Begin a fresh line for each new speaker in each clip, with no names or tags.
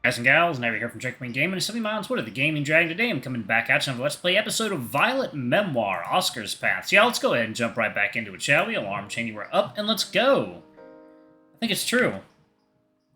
Guys and gals, Never here from Checkpoint Gaming, and something on Twitter, the Gaming Dragon. Today I'm coming back at you on a Let's Play episode of Violet Memoir, Oscar's Path. So yeah, let's go ahead and jump right back into it, shall we? Alarm chain, we're up, and let's go. I think it's true.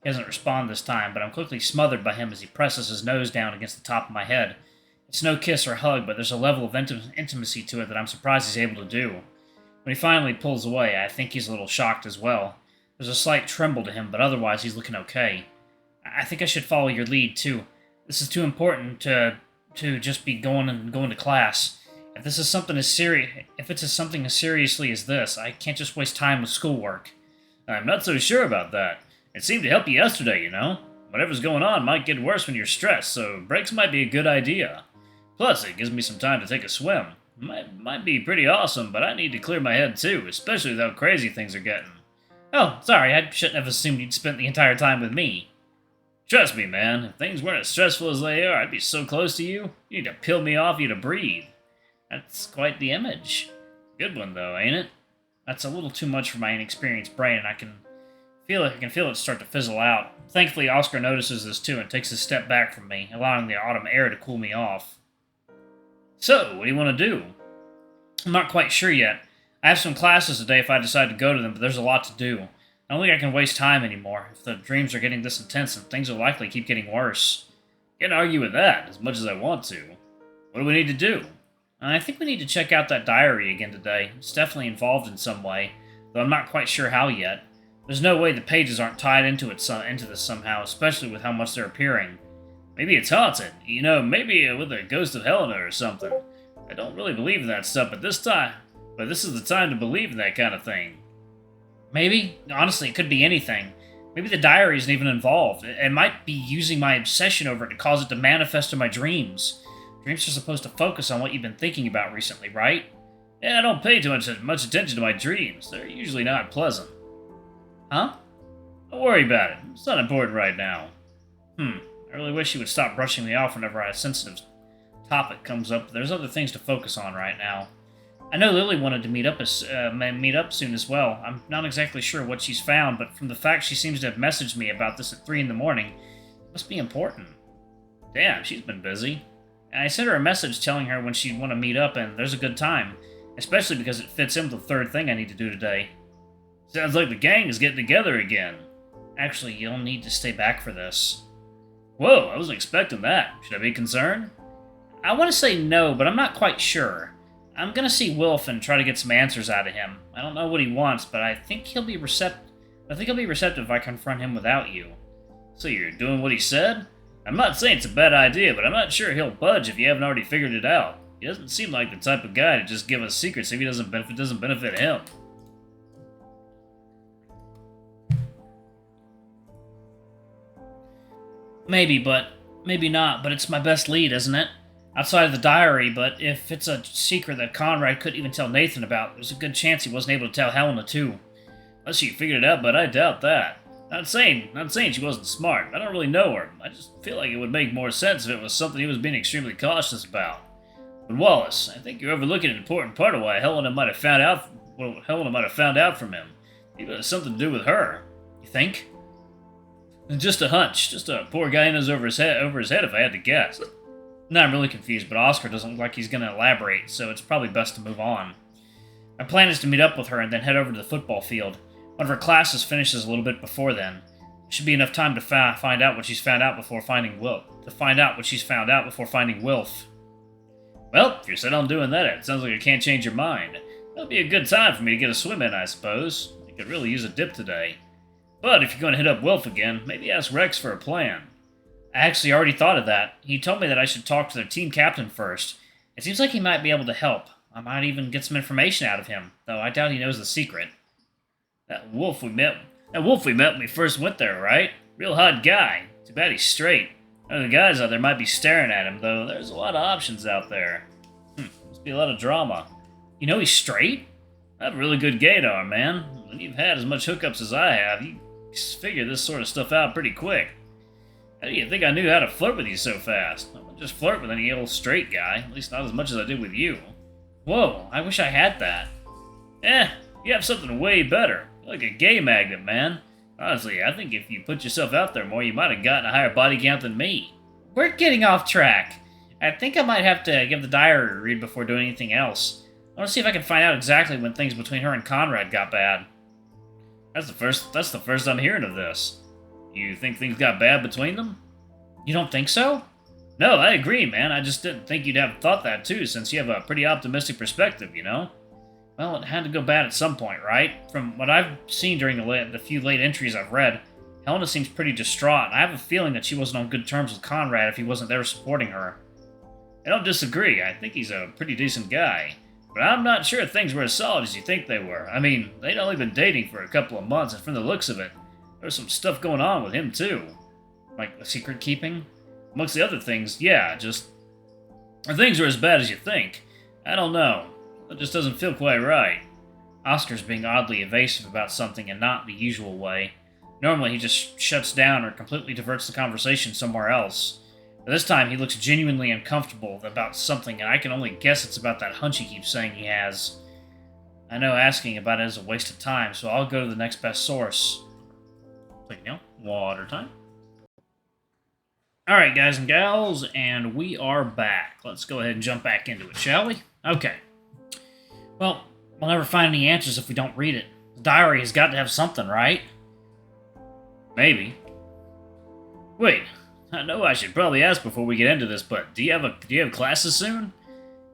He doesn't respond this time, but I'm quickly smothered by him as he presses his nose down against the top of my head. It's no kiss or hug, but there's a level of intimacy to it that I'm surprised he's able to do. When he finally pulls away, I think he's a little shocked as well. There's a slight tremble to him, but otherwise he's looking okay. I think I should follow your lead, too. This is too important to just be going to class. If this is something as serious, if it's something as seriously as this, I can't just waste time with schoolwork. I'm not so sure about that. It seemed to help you yesterday, you know. Whatever's going on might get worse when you're stressed, so breaks might be a good idea. Plus, it gives me some time to take a swim. Might be pretty awesome, but I need to clear my head too, especially with how crazy things are getting. Oh, sorry, I shouldn't have assumed you'd spent the entire time with me. Trust me, man, if things weren't as stressful as they are, I'd be so close to you, you need to peel me off you to breathe. That's quite the image. Good one, though, ain't it? That's a little too much for my inexperienced brain, and I can feel it start to fizzle out. Thankfully, Oscar notices this too and takes a step back from me, allowing the autumn air to cool me off. So, what do you want to do? I'm not quite sure yet. I have some classes today if I decide to go to them, but there's a lot to do. I don't think I can waste time anymore. If the dreams are getting this intense, then things will likely keep getting worse. Can't argue with that, as much as I want to. What do we need to do? I think we need to check out that diary again today. It's definitely involved in some way, though I'm not quite sure how yet. There's no way the pages aren't tied into this somehow, especially with how much they're appearing. Maybe it's haunted. You know, maybe with a ghost of Helena or something. I don't really believe in that stuff at this time, but this is the time to believe in that kind of thing. Maybe. Honestly, it could be anything. Maybe the diary isn't even involved. It might be using my obsession over it to cause it to manifest in my dreams. Dreams are supposed to focus on what you've been thinking about recently, right? Yeah, I don't pay too much attention to my dreams. They're usually not pleasant. Huh? Don't worry about it. It's not important right now. I really wish you would stop brushing me off whenever a sensitive topic comes up. There's other things to focus on right now. I know Lily wanted to meet up soon as well. I'm not exactly sure what she's found, but from the fact she seems to have messaged me about this at 3 in the morning, it must be important. Damn, she's been busy. And I sent her a message telling her when she'd want to meet up, and there's a good time, especially because it fits in with the third thing I need to do today. Sounds like the gang is getting together again. Actually, you'll need to stay back for this. Whoa, I wasn't expecting that. Should I be concerned? I want to say no, but I'm not quite sure. I'm gonna see Wilf and try to get some answers out of him. I don't know what he wants, but I think he'll be receptive if I confront him without you. So you're doing what he said? I'm not saying it's a bad idea, but I'm not sure he'll budge if you haven't already figured it out. He doesn't seem like the type of guy to just give us secrets if it doesn't benefit him. Maybe, but maybe not, but it's my best lead, isn't it? Outside of the diary, but if it's a secret that Conrad couldn't even tell Nathan about, there's a good chance he wasn't able to tell Helena too. Unless she figured it out, but I doubt that. Not saying she wasn't smart. I don't really know her. I just feel like it would make more sense if it was something he was being extremely cautious about. But Wallace, I think you're overlooking an important part of why Helena might have found out from him. Maybe it has something to do with her. You think? Just a hunch. Just a poor guy in over his head if I had to guess. Now I'm really confused, but Oscar doesn't look like he's going to elaborate, so it's probably best to move on. My plan is to meet up with her and then head over to the football field. One of her classes finishes a little bit before then. Should be enough time to find out what she's found out before finding Wilf. Well, if you're set on doing that, it sounds like you can't change your mind. That'll be a good time for me to get a swim in, I suppose. I could really use a dip today. But if you're going to hit up Wilf again, maybe ask Rex for a plan. I actually already thought of that. He told me that I should talk to their team captain first. It seems like he might be able to help. I might even get some information out of him, though I doubt he knows the secret. That Wilf we met when we first went there, right? Real hot guy. Too bad he's straight. None of the guys out there might be staring at him, though. There's a lot of options out there. Must be a lot of drama. You know he's straight? I have a really good gaydar, man. When you've had as much hookups as I have, you figure this sort of stuff out pretty quick. How do you think I knew how to flirt with you so fast? I wouldn't just flirt with any old straight guy, at least not as much as I did with you. Whoa, I wish I had that. You have something way better. You're like a gay magnet, man. Honestly, I think if you put yourself out there more, you might have gotten a higher body count than me. We're getting off track. I think I might have to give the diary a read before doing anything else. I want to see if I can find out exactly when things between her and Conrad got bad. That's the first I'm hearing of this. You think things got bad between them? You don't think so? No, I agree, man. I just didn't think you'd have thought that too, since you have a pretty optimistic perspective, you know? Well, it had to go bad at some point, right? From what I've seen during the few late entries I've read, Helena seems pretty distraught, and I have a feeling that she wasn't on good terms with Conrad if he wasn't there supporting her. I don't disagree. I think he's a pretty decent guy. But I'm not sure things were as solid as you think they were. I mean, they'd only been dating for a couple of months, and from the looks of it, there was some stuff going on with him, too. Like the secret keeping? Amongst the other things, yeah, just... Or things are as bad as you think. I don't know. It just doesn't feel quite right. Oscar's being oddly evasive about something and not the usual way. Normally he just shuts down or completely diverts the conversation somewhere else. But this time he looks genuinely uncomfortable about something, and I can only guess it's about that hunch he keeps saying he has. I know asking about it is a waste of time, so I'll go to the next best source. Like, water time. Alright, guys and gals, and we are back. Let's go ahead and jump back into it, shall we? Okay. Well, we'll never find any answers if we don't read it. The diary has got to have something, right? Maybe. Wait, I know I should probably ask before we get into this, but do you have classes soon?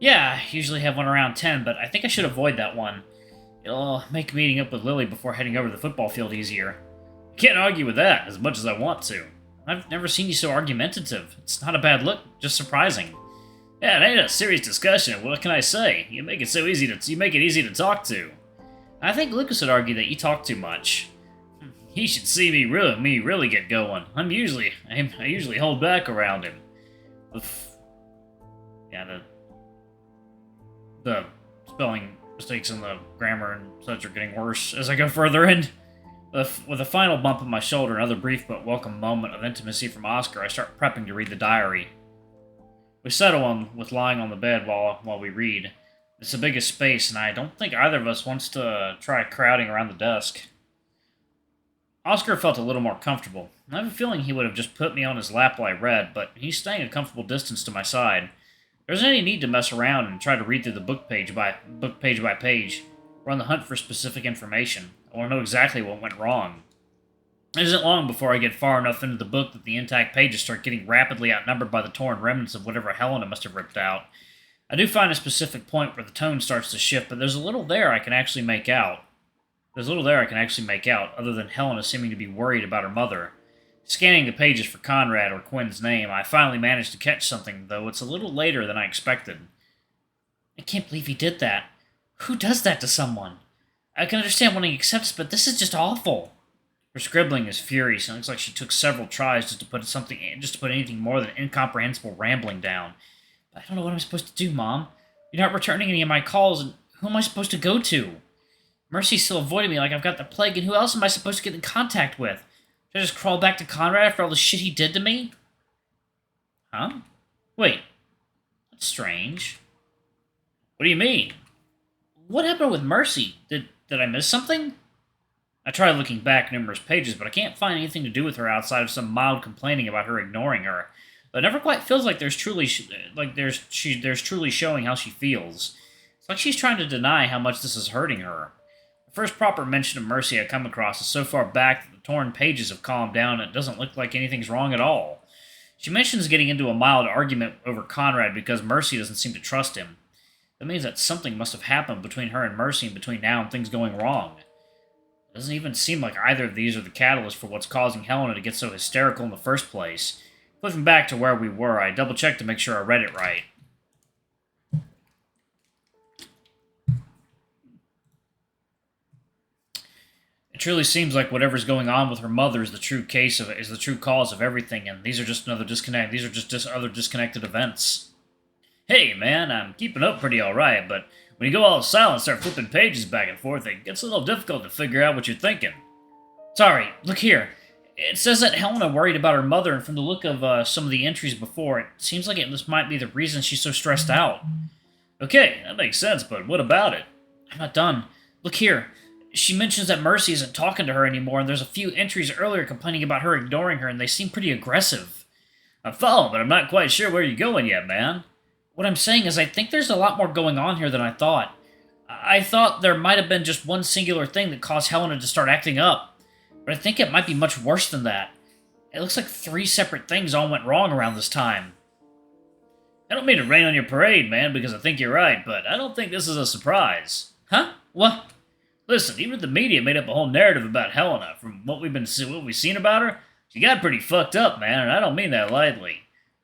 Yeah, I usually have one around 10, but I think I should avoid that one. It'll make meeting up with Lily before heading over to the football field easier. I can't argue with that as much as I want to. I've never seen you so argumentative. It's not a bad look, just surprising. Yeah, it ain't a serious discussion. What can I say? You make it easy to talk to. I think Lucas would argue that you talk too much. He should see me really get going. I usually hold back around him. The spelling mistakes and the grammar and such are getting worse as I go further in. With a final bump on my shoulder, another brief but welcome moment of intimacy from Oscar, I start prepping to read the diary. We settle on with lying on the bed while we read. It's the biggest space, and I don't think either of us wants to try crowding around the desk. Oscar felt a little more comfortable. I have a feeling he would have just put me on his lap while I read, but he's staying a comfortable distance to my side. There isn't any need to mess around and try to read through the book page by page. We're on the hunt for specific information. I want to know exactly what went wrong. It isn't long before I get far enough into the book that the intact pages start getting rapidly outnumbered by the torn remnants of whatever Helena must have ripped out. I do find a specific point where the tone starts to shift, but there's a little there I can actually make out. Other than Helena seeming to be worried about her mother. Scanning the pages for Conrad or Quinn's name, I finally managed to catch something, though it's a little later than I expected. I can't believe he did that. Who does that to someone? I can understand wanting acceptance, but this is just awful. Her scribbling is furious, and it looks like she took several tries just to put anything more than incomprehensible rambling down. But I don't know what I'm supposed to do, Mom. You're not returning any of my calls, and who am I supposed to go to? Mercy's still avoiding me like I've got the plague, and who else am I supposed to get in contact with? Should I just crawl back to Conrad after all the shit he did to me? Huh? Wait. That's strange. What do you mean? What happened with Mercy? Did I miss something? I tried looking back numerous pages, but I can't find anything to do with her outside of some mild complaining about her ignoring her. But it never quite feels like there's truly showing how she feels. It's like she's trying to deny how much this is hurting her. The first proper mention of Mercy I come across is so far back that the torn pages have calmed down and it doesn't look like anything's wrong at all. She mentions getting into a mild argument over Conrad because Mercy doesn't seem to trust him. That means that something must have happened between her and Mercy and between now and things going wrong. It doesn't even seem like either of these are the catalyst for what's causing Helena to get so hysterical in the first place. Flipping back to where we were, I double-checked to make sure I read it right. It truly seems like whatever's going on with her mother is the true cause of everything, and these are just other disconnected events. Hey, man, I'm keeping up pretty alright, but when you go all silent and start flipping pages back and forth, it gets a little difficult to figure out what you're thinking. Sorry, look here. It says that Helena worried about her mother, and from the look of some of the entries before, it seems like this might be the reason she's so stressed out. Okay, that makes sense, but what about it? I'm not done. Look here. She mentions that Mercy isn't talking to her anymore, and there's a few entries earlier complaining about her ignoring her, and they seem pretty aggressive. I'm following, but I'm not quite sure where you're going yet, man. What I'm saying is I think there's a lot more going on here than I thought. I thought there might have been just one singular thing that caused Helena to start acting up, but I think it might be much worse than that. It looks like 3 separate things all went wrong around this time. I don't mean to rain on your parade, man, because I think you're right, but I don't think this is a surprise. Huh? What? Listen, even if the media made up a whole narrative about Helena, from what we've seen about her, she got pretty fucked up, man, and I don't mean that lightly.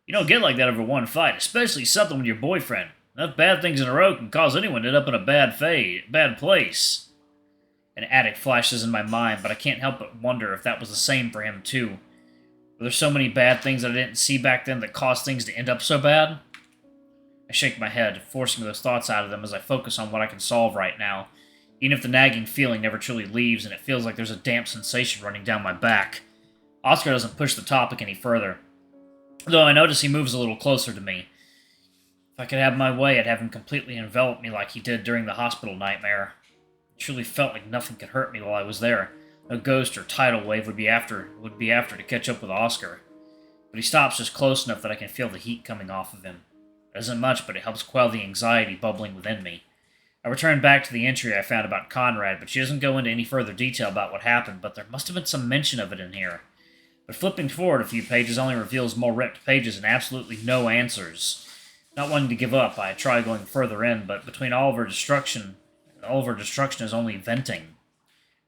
You don't get like that over one fight, especially something with your boyfriend. Enough bad things in a row can cause anyone to end up in a bad place. An attic flashes in my mind, but I can't help but wonder if that was the same for him, too. Were there so many bad things that I didn't see back then that caused things to end up so bad? I shake my head, forcing those thoughts out of them as I focus on what I can solve right now, even if the nagging feeling never truly leaves and it feels like there's a damp sensation running down my back. Oscar doesn't push the topic any further, though I notice he moves a little closer to me. If I could have my way, I'd have him completely envelop me like he did during the hospital nightmare. It truly felt like nothing could hurt me while I was there. No ghost or tidal wave would be after to catch up with Oscar. But he stops just close enough that I can feel the heat coming off of him. It isn't much, but it helps quell the anxiety bubbling within me. I return back to the entry I found about Conrad, but she doesn't go into any further detail about what happened, but there must have been some mention of it in here. But flipping forward a few pages only reveals more ripped pages and absolutely no answers. Not wanting to give up, I try going further in, but between all of her destruction is only venting.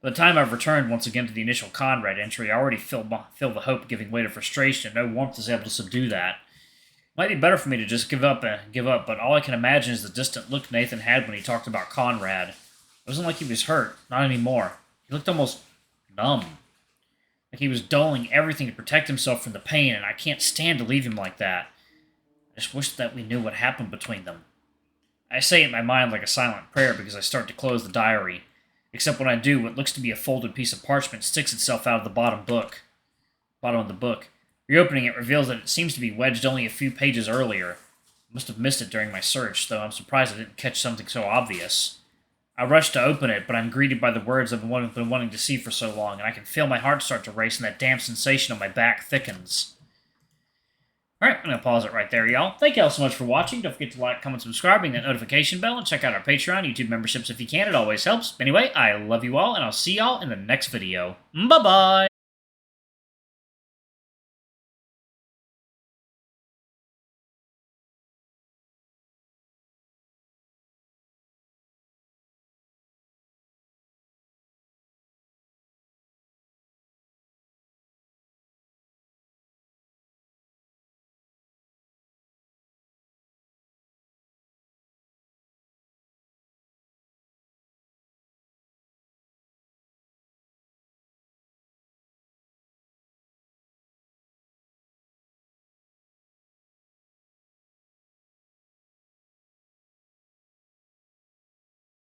By the time I've returned once again to the initial Conrad entry, I already feel the hope giving way to frustration, and no warmth is able to subdue that. It might be better for me to just give up, but all I can imagine is the distant look Nathan had when he talked about Conrad. It wasn't like he was hurt, not anymore. He looked almost numb. Like he was dulling everything to protect himself from the pain, and I can't stand to leave him like that. I just wish that we knew what happened between them. I say it in my mind like a silent prayer because I start to close the diary. Except when I do, what looks to be a folded piece of parchment sticks itself out of the bottom of the book. Reopening it reveals that it seems to be wedged only a few pages earlier. I must have missed it during my search, though I'm surprised I didn't catch something so obvious. I rush to open it, but I'm greeted by the words I've been wanting to see for so long, and I can feel my heart start to race and that damp sensation on my back thickens. Alright, I'm going to pause it right there, y'all. Thank you all so much for watching. Don't forget to like, comment, subscribe, ring that notification bell, and check out our Patreon, YouTube memberships if you can. It always helps. Anyway, I love you all, and I'll see y'all in the next video. Bye-bye!